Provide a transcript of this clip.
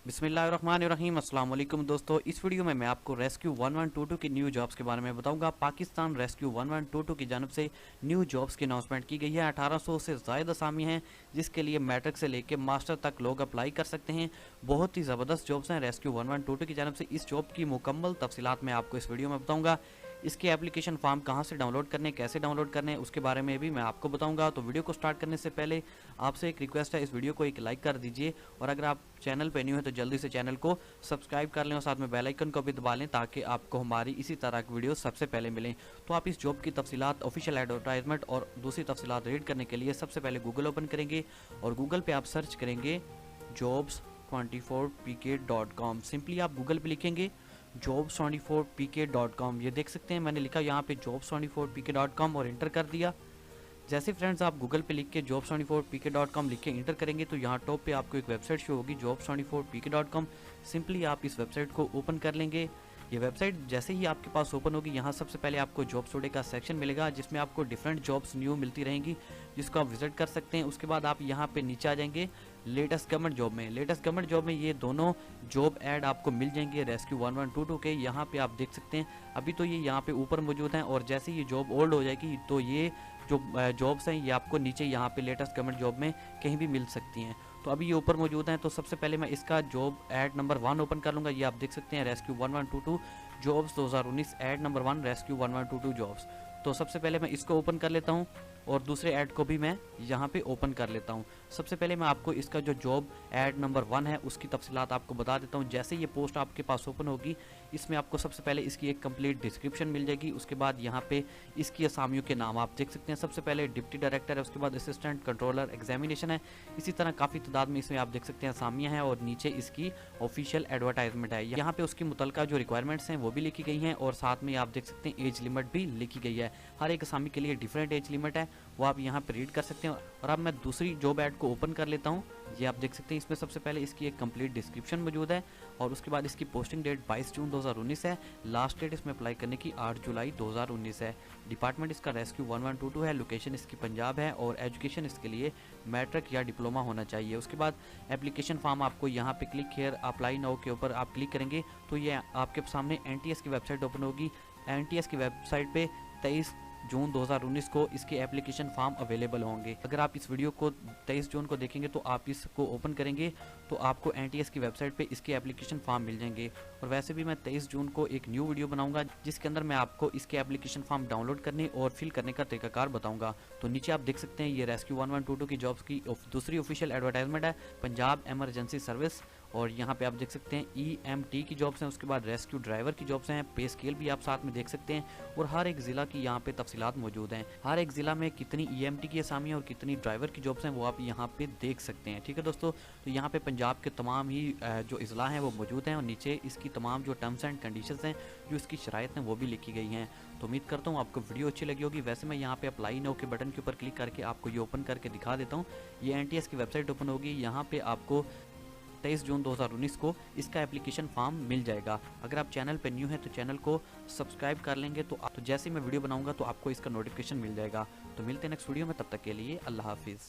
बिस्मिल्लाहिर्रहमानिर्रहीम। अस्सलामुअलैकुम दोस्तों, इस वीडियो में मैं आपको रेस्क्यू 1122 की न्यू जॉब्स के बारे में बताऊंगा। पाकिस्तान रेस्क्यू 1122 की जानब से न्यू जॉब्स की अनाउंसमेंट की गई है। 1800 से ज़ायद असामी हैं जिसके लिए मैट्रिक से लेकर मास्टर तक लोग अप्लाई कर सकते हैं। बहुत ही ज़बरदस्त जॉब्स हैं रेस्क्यू 1122 की जानब से। इस जॉब की मुकम्मल तफसीलात मैं आपको इस वीडियो में बताऊँगा। इसके एप्लीकेशन फॉर्म कहाँ से डाउनलोड करने, कैसे डाउनलोड करने, उसके बारे में भी मैं आपको बताऊंगा। तो वीडियो को स्टार्ट करने से पहले आपसे एक रिक्वेस्ट है, इस वीडियो को एक लाइक कर दीजिए और अगर आप चैनल पे न्यू है तो जल्दी से चैनल को सब्सक्राइब कर लें और साथ में बेल आइकन को भी दबा लें ताकि आपको हमारी इसी तरह की वीडियो सबसे पहले मिलें। तो आप इस जॉब की तफसीलात, ऑफिशियल एडवर्टाइजमेंट और दूसरी तफसीलात रीड करने के लिए सबसे पहले गूगल ओपन करेंगे और गूगल पे आप सर्च करेंगे jobs24pk.com। सिंपली आप गूगल पे लिखेंगे jobs24pk.com। ये देख सकते हैं मैंने लिखा यहाँ पे jobs24pk.com और इंटर कर दिया। जैसे फ्रेंड्स आप गूगल पे लिख के jobs24pk.com लिख के इंटर करेंगे तो यहाँ टॉप पे आपको एक वेबसाइट शो होगी jobs24pk.com। सिंपली आप इस वेबसाइट को ओपन कर लेंगे। ये वेबसाइट जैसे ही आपके पास ओपन होगी, यहाँ सबसे पहले आपको जॉब्स टुडे का सेक्शन मिलेगा जिसमें आपको डिफरेंट जॉब्स न्यू मिलती रहेंगी जिसको आप विजिट कर सकते हैं। उसके बाद आप यहाँ पे नीचे आ जाएंगे लेटेस्ट गवर्नमेंट जॉब में। लेटेस्ट गवर्नमेंट जॉब में ये दोनों जॉब ऐड आपको मिल जाएंगे रेस्क्यू 1122 के। यहाँ पे आप देख सकते हैं अभी तो ये यहाँ पे ऊपर मौजूद हैं और जैसे ये जॉब ओल्ड हो जाएगी तो ये जो जॉब्स हैं ये आपको नीचे यहाँ पे लेटेस्ट गवर्नमेंट जॉब में कहीं भी मिल सकती हैं। तो अभी ये ऊपर मौजूद हैं। तो सबसे पहले मैं इसका जॉब ऐड नंबर 1 ओपन कर लूँगा। ये आप देख सकते हैं rescue 1122 jobs 2019 add number 1 rescue 1122 jobs. तो सबसे पहले मैं इसको ओपन कर लेता हूँ और दूसरे ऐड को भी मैं यहाँ पे ओपन कर लेता हूँ। सबसे पहले मैं आपको इसका जो जॉब ऐड नंबर 1 है उसकी तफसीलात आपको बता देता हूँ। जैसे ये पोस्ट आपके पास ओपन होगी इसमें आपको सबसे पहले इसकी एक कंप्लीट डिस्क्रिप्शन मिल जाएगी। उसके बाद यहाँ पे इसकी असामियों के नाम आप देख सकते हैं। सबसे पहले डिप्टी डायरेक्टर है, उसके बाद असिस्टेंट कंट्रोलर एग्जामिनेशन है। इसी तरह काफ़ी तादाद में इसमें आप देख सकते हैं असामियाँ हैं और नीचे इसकी ऑफिशियल एडवर्टाइजमेंट है। यहाँ पे उसकी मुतलका जो रिक्वायरमेंट्स हैं वो भी लिखी गई हैं और साथ में आप देख सकते हैं एज लिमिट भी लिखी गई है। हर एक असामी के लिए डिफरेंट एज लिमिट है, वो आप यहाँ पे रीड कर सकते हैं। और अब मैं दूसरी जॉब ऐड को ओपन कर लेता हूँ। ये आप देख सकते हैं इसमें सबसे पहले इसकी एक कंप्लीट डिस्क्रिप्शन मौजूद है और उसके बाद इसकी पोस्टिंग डेट 22 जून 2019 है। लास्ट डेट इसमें अप्लाई करने की 8 जुलाई 2019 है। डिपार्टमेंट इसका रेस्क्यू 1122 है। लोकेशन इसकी पंजाब है और एजुकेशन इसके लिए मैट्रिक या डिप्लोमा होना चाहिए। उसके बाद एप्लीकेशन फॉर्म आपको यहाँ पे क्लिक हेयर अप्लाई नाउ के ऊपर आप क्लिक करेंगे तो ये आपके सामने NTS की वेबसाइट ओपन होगी। NTS की वेबसाइट पे 23 जून 2019 को इसके एप्लीकेशन फॉर्म अवेलेबल होंगे। अगर आप इस वीडियो को 23 जून को देखेंगे तो आप इसको ओपन करेंगे तो आपको NTS की वेबसाइट पे इसके एप्लीकेशन फॉर्म मिल जाएंगे। और वैसे भी मैं 23 जून को एक न्यू वीडियो बनाऊंगा जिसके अंदर मैं आपको इसके एप्लीकेशन फॉर्म डाउनलोड करने और फिल करने का तरीकाकार बताऊंगा। तो नीचे आप देख सकते हैं ये रेस्क्यू 1122 की जॉब्स की दूसरी ऑफिशियल एडवर्टाइजमेंट है, पंजाब एमरजेंसी सर्विस। और यहाँ पे आप देख सकते हैं EMT की जॉब्स हैं। उसके बाद रेस्क्यू ड्राइवर की जॉब्स हैं। पे स्केल भी आप साथ में देख सकते हैं और हर एक ज़िला की यहाँ पे तफसीलात मौजूद हैं। हर एक ज़िला में कितनी EMT की असामियाँ और कितनी ड्राइवर की जॉब्स हैं वो आप यहाँ पे देख सकते हैं। ठीक है दोस्तों, तो यहाँ पे पंजाब के तमाम ही जो अजला हैं वो मौजूद हैं और नीचे इसकी तमाम जो टर्म्स एंड कंडीशंस हैं, जो इसकी शराइत हैं वो भी लिखी गई हैं। तो उम्मीद करता हूँ आपको वीडियो अच्छी लगी होगी। वैसे मैं यहाँ पे अप्लाई नाउ के बटन के ऊपर क्लिक करके आपको ये ओपन करके दिखा देता हूँ। ये NTS की वेबसाइट ओपन होगी। यहाँ पे आपको 23 जून 2019 को इसका एप्लीकेशन फॉर्म मिल जाएगा। अगर आप चैनल पे न्यू हैं तो चैनल को सब्सक्राइब कर लेंगे तो जैसे मैं वीडियो बनाऊंगा तो आपको इसका नोटिफिकेशन मिल जाएगा। तो मिलते हैं नेक्स्ट वीडियो में, तब तक के लिए अल्लाह हाफिज़।